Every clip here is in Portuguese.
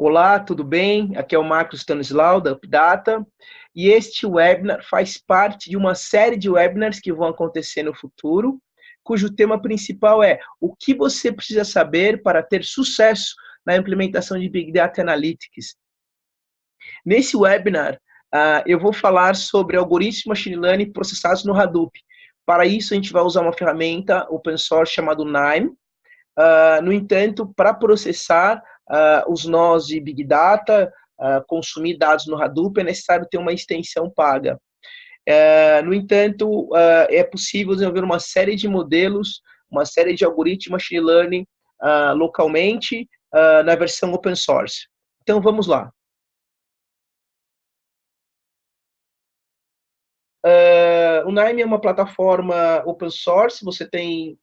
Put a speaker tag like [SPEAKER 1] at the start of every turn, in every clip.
[SPEAKER 1] Olá, tudo bem? Aqui é o Marcos Stanislau, da UpData, e este webinar faz parte de uma série de webinars que vão acontecer no futuro, cujo tema principal é o que você precisa saber para ter sucesso na implementação de Big Data Analytics. Nesse webinar, eu vou falar sobre algoritmos de machine learning processados no Hadoop. Para isso, a gente vai usar uma ferramenta open source chamada NIME. No entanto, para processar os nós de Big Data, consumir dados no Hadoop, é necessário ter uma extensão paga. No entanto, é possível desenvolver uma série de modelos, uma série de algoritmos de machine learning localmente na versão open source. Então, vamos lá. O NIME é uma plataforma open source, você tem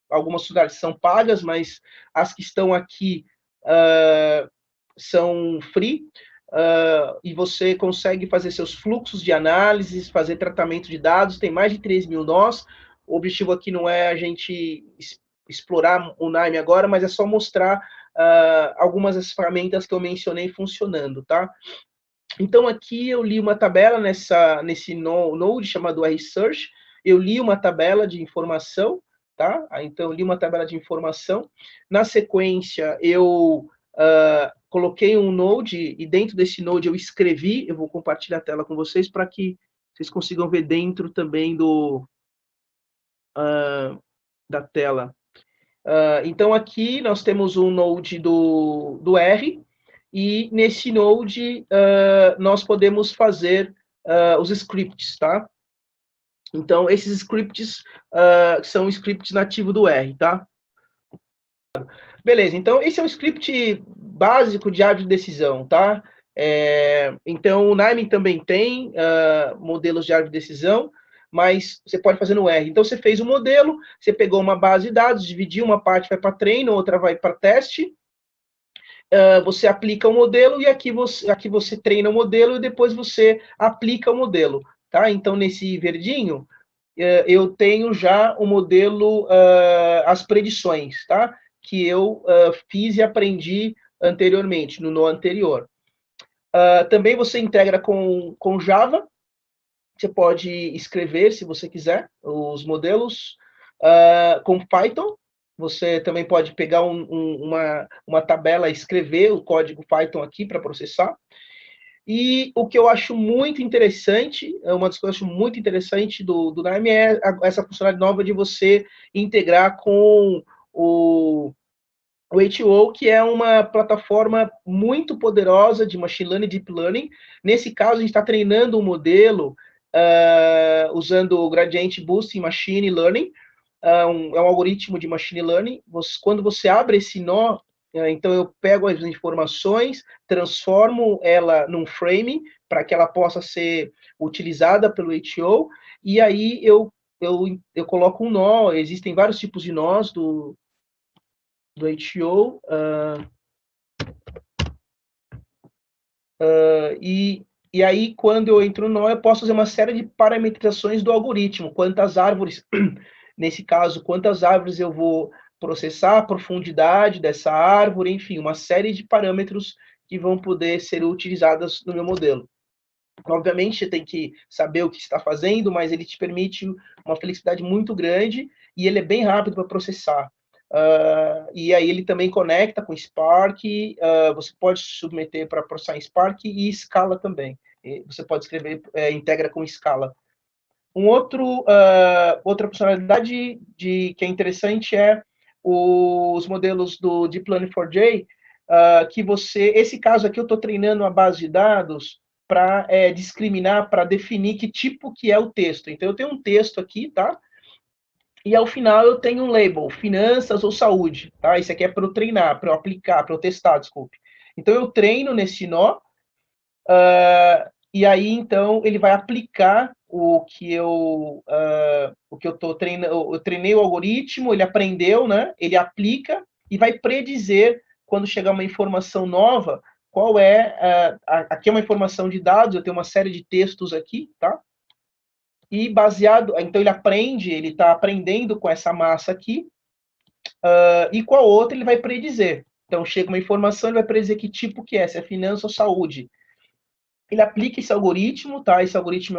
[SPEAKER 1] algumas funcionalidades que são pagas, mas as que estão aqui são free, e você consegue fazer seus fluxos de análises, fazer tratamento de dados, tem mais de 3 mil nós. O objetivo aqui não é a gente explorar o NIME agora, mas é só mostrar algumas das ferramentas que eu mencionei funcionando, tá? Então, aqui eu li uma tabela nesse node chamado RSearch, eu li uma tabela de informação, tá? Então, eu li uma tabela de informação. Na sequência, eu coloquei um node, e dentro desse node eu escrevi, eu vou compartilhar a tela com vocês para que vocês consigam ver dentro também da tela. Então, aqui nós temos um node do R, e nesse node nós podemos fazer os scripts, tá? Então, esses scripts são scripts nativos do R, tá? Beleza, então esse é um script básico de árvore de decisão, tá? Então, o NIME também tem modelos de árvore de decisão, mas você pode fazer no R. Então, você fez um modelo, você pegou uma base de dados, dividiu, uma parte vai para treino, outra vai para teste, você aplica o modelo, e aqui você treina o modelo, e depois você aplica o modelo, tá? Então, nesse verdinho, eu tenho já o modelo, as predições, tá? Que eu fiz e aprendi anteriormente, no anterior. Também você integra com Java, você pode escrever, se você quiser, os modelos, com Python, você também pode pegar uma tabela e escrever o código Python aqui para processar. E o que eu acho muito interessante, uma das coisas que eu acho muito interessante do NIME é essa funcionalidade nova de você integrar com o HO, que é uma plataforma muito poderosa de machine learning e deep learning. Nesse caso, a gente está treinando um modelo usando o Gradient Boosting Machine Learning, é um algoritmo de machine learning. Quando você abre esse nó, então eu pego as informações, transformo ela num frame para que ela possa ser utilizada pelo HO, e aí eu coloco um nó. Existem vários tipos de nós do HO, e aí, quando eu entro no nó, eu posso fazer uma série de parametrizações do algoritmo, quantas árvores, nesse caso, quantas árvores eu vou processar, a profundidade dessa árvore, enfim, uma série de parâmetros que vão poder ser utilizadas no meu modelo. Obviamente, você tem que saber o que está fazendo, mas ele te permite uma flexibilidade muito grande, e ele é bem rápido para processar. E aí ele também conecta com Spark, você pode submeter para processar em Spark e Scala também. Você pode escrever, integra com Scala. Outra funcionalidade que é interessante é os modelos do Deep Learning 4J, que esse caso aqui eu estou treinando a base de dados para discriminar, para definir que tipo que é o texto. Então, eu tenho um texto aqui, tá? E ao final eu tenho um label, finanças ou saúde, tá? Isso aqui é para eu treinar, para eu aplicar, para eu testar, desculpe. Então eu treino nesse nó, e aí então ele vai aplicar o que eu estou treinando. Eu treinei o algoritmo, ele aprendeu, né? Ele aplica e vai predizer quando chegar uma informação nova, qual é. Aqui é uma informação de dados, eu tenho uma série de textos aqui, tá? E baseado, então ele aprende, ele está aprendendo com essa massa aqui, e com a outra ele vai predizer. Então, chega uma informação, ele vai predizer que tipo que é, se é finança ou saúde. Ele aplica esse algoritmo, tá? Esse algoritmo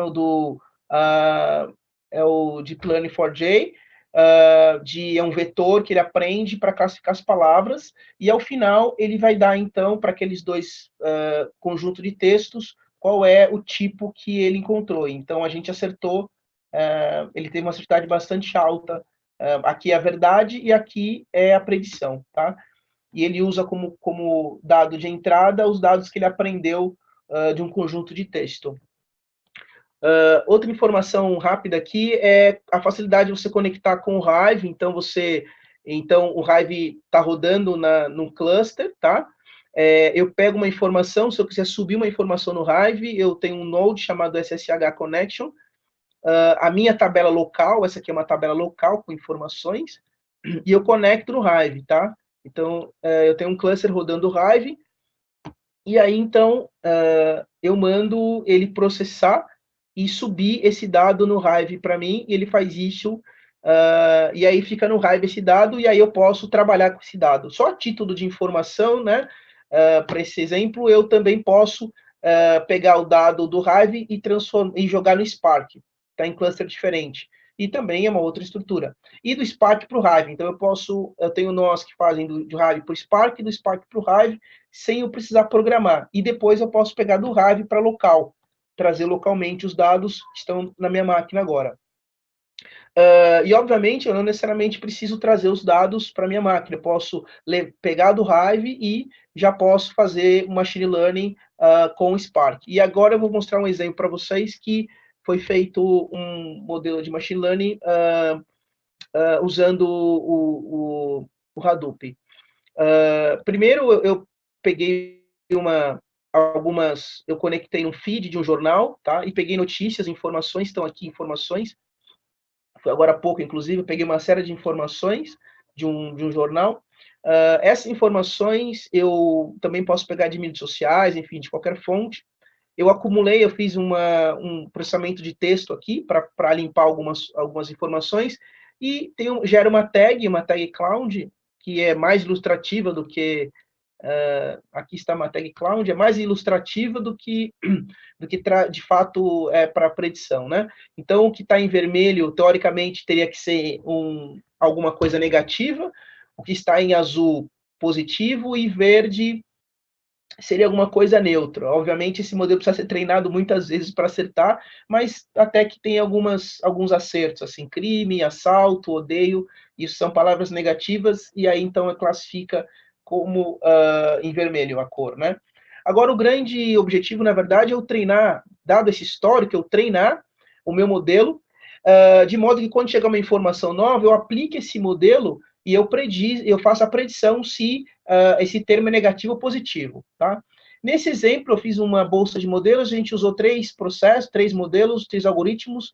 [SPEAKER 1] é o Deep Learning 4J, é um vetor que ele aprende para classificar as palavras, e ao final ele vai dar, então, para aqueles dois conjuntos de textos, qual é o tipo que ele encontrou. Então, a gente acertou, ele teve uma acertidade bastante alta. Aqui é a verdade e aqui é a predição, tá? E ele usa como dado de entrada os dados que ele aprendeu de um conjunto de texto. Outra informação rápida aqui é a facilidade de você conectar com o Hive. Então o Hive está rodando num cluster, tá? Eu pego uma informação, se eu quiser subir uma informação no Hive, eu tenho um node chamado SSH Connection. A minha tabela local, essa aqui é uma tabela local com informações, e eu conecto no Hive, tá? Então, eu tenho um cluster rodando o Hive, e aí, então, eu mando ele processar e subir esse dado no Hive para mim, e ele faz isso, e aí fica no Hive esse dado, e aí eu posso trabalhar com esse dado. Só a título de informação, né, para esse exemplo, eu também posso pegar o dado do Hive e jogar no Spark, tá, em cluster diferente. E também é uma outra estrutura. E do Spark para o Hive. Então, eu tenho nós que fazem do Hive para o Spark, do Spark para o Hive, sem eu precisar programar. E depois eu posso pegar do Hive para local, trazer localmente os dados que estão na minha máquina agora. E, obviamente, eu não necessariamente preciso trazer os dados para a minha máquina. Eu posso pegar do Hive e já posso fazer machine learning com o Spark. E agora eu vou mostrar um exemplo para vocês que foi feito um modelo de machine learning usando o Hadoop. Primeiro, eu peguei eu conectei um feed de um jornal, tá? E peguei notícias, informações, estão aqui informações. Foi agora há pouco, inclusive, eu peguei uma série de informações de um jornal. Essas informações eu também posso pegar de mídias sociais, enfim, de qualquer fonte. Eu fiz um processamento de texto aqui para limpar algumas informações e gera uma tag cloud, que é mais ilustrativa do que aqui está uma tag cloud, é mais ilustrativa do que de fato é para predição, né? Então, o que está em vermelho, teoricamente, teria que ser alguma coisa negativa, o que está em azul, positivo, e verde seria alguma coisa neutra. Obviamente, esse modelo precisa ser treinado muitas vezes para acertar, mas até que tem alguns acertos, assim, crime, assalto, odeio, isso são palavras negativas, e aí, então, classifica como em vermelho a cor, né? Agora, o grande objetivo, na verdade, é eu treinar, dado esse histórico, eu treinar o meu modelo, de modo que quando chegar uma informação nova, eu aplique esse modelo e eu faço a predição se esse termo é negativo ou positivo, tá? Nesse exemplo, eu fiz uma bolsa de modelos, a gente usou 3 processos, 3 modelos, 3 algoritmos,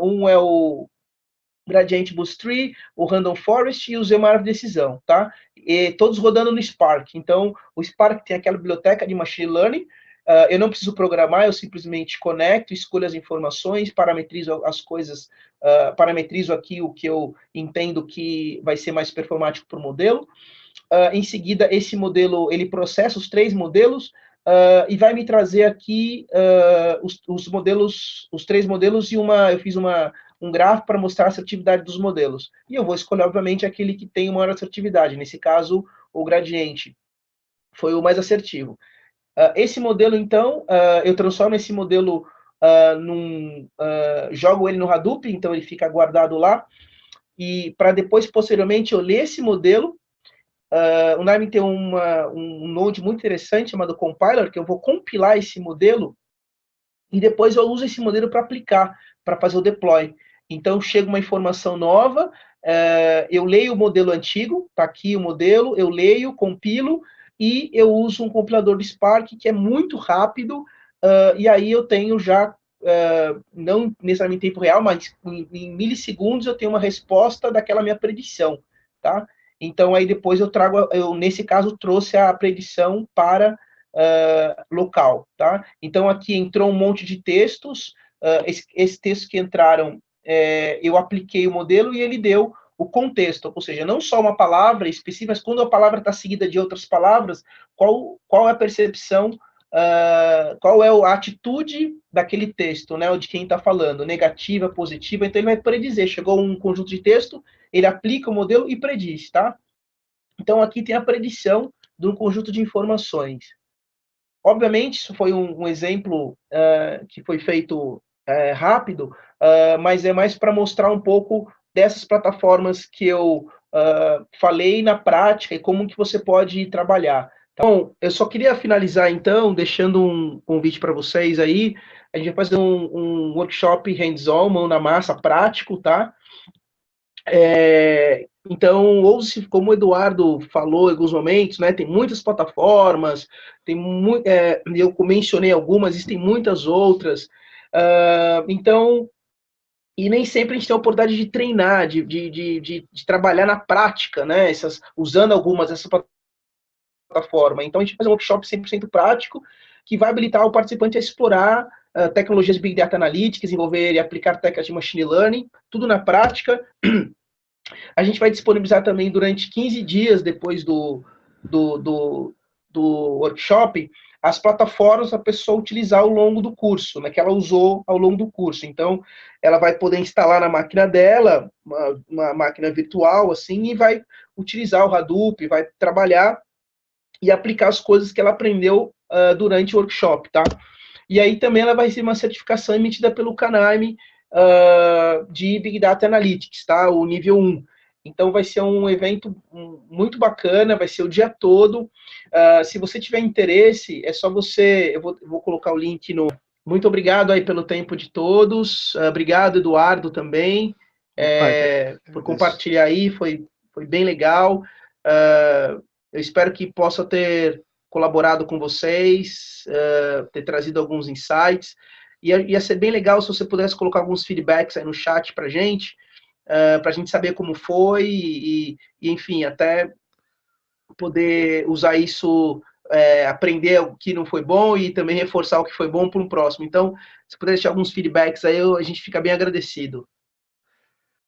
[SPEAKER 1] um é o Gradient Boost Tree, o Random Forest e o Zemar de decisão, tá? E todos rodando no Spark. Então, o Spark tem aquela biblioteca de Machine Learning, eu não preciso programar, eu simplesmente conecto, escolho as informações, parametrizo as coisas, parametrizo aqui o que eu entendo que vai ser mais performático para o modelo. Em seguida, esse modelo, ele processa os 3 modelos e vai me trazer aqui os modelos, os 3 modelos e eu fiz um gráfico para mostrar a assertividade dos modelos. E eu vou escolher, obviamente, aquele que tem maior assertividade. Nesse caso, o gradiente foi o mais assertivo. Esse modelo, então, eu transformo esse modelo jogo ele no Hadoop, então ele fica guardado lá, e para depois, posteriormente, eu ler esse modelo. O NARM tem um node muito interessante chamado compiler, que eu vou compilar esse modelo e depois eu uso esse modelo para aplicar, para fazer o deploy. Então, chega uma informação nova, eu leio o modelo antigo, está aqui o modelo, eu leio, compilo, e eu uso um compilador de Spark que é muito rápido, e aí eu tenho já, não necessariamente em tempo real, mas em milissegundos eu tenho uma resposta daquela minha predição, tá? Então, aí depois nesse caso, trouxe a predição para local, tá? Então, aqui entrou um monte de textos, esses textos que entraram, eu apliquei o modelo e ele deu o contexto, ou seja, não só uma palavra específica, mas quando a palavra está seguida de outras palavras, qual é a percepção, qual é a atitude daquele texto, né, ou de quem está falando, negativa, positiva, então ele vai predizer, chegou um conjunto de texto, ele aplica o modelo e prediz, tá? Então aqui tem a predição de um conjunto de informações. Obviamente, isso foi um exemplo que foi feito rápido, mas é mais para mostrar um pouco dessas plataformas que eu falei na prática e como que você pode trabalhar. Então, eu só queria finalizar, então, deixando um convite para vocês aí. A gente vai fazer um workshop hands-on, mão na massa, prático, tá? Então, ou se, como o Eduardo falou em alguns momentos, né, tem muitas plataformas, eu mencionei algumas, existem muitas outras. Então, e nem sempre a gente tem a oportunidade de treinar, de trabalhar na prática, né, usando algumas dessas plataformas. Então, a gente vai fazer um workshop 100% prático, que vai habilitar o participante a explorar tecnologias de Big Data Analytics, desenvolver e aplicar técnicas de Machine Learning, tudo na prática. A gente vai disponibilizar também durante 15 dias depois do, do, do workshop as plataformas para a pessoa utilizar ao longo do curso, né, que ela usou ao longo do curso. Então, ela vai poder instalar na máquina dela, uma máquina virtual, assim, e vai utilizar o Hadoop, vai trabalhar e aplicar as coisas que ela aprendeu durante o workshop, tá? E aí também ela vai receber uma certificação emitida pelo Canime de Big Data Analytics, tá? O nível 1. Então vai ser um evento muito bacana, vai ser o dia todo. Se você tiver interesse, é só você. Eu vou colocar o link no. Muito obrigado aí pelo tempo de todos. Obrigado, Eduardo, também, por compartilhar aí, foi bem legal. Eu espero que possa ter colaborado com vocês, ter trazido alguns insights. Ia ser bem legal se você pudesse colocar alguns feedbacks aí no chat para a gente saber como foi enfim, até poder usar isso, aprender o que não foi bom e também reforçar o que foi bom para um próximo. Então, se puder deixar alguns feedbacks aí, a gente fica bem agradecido.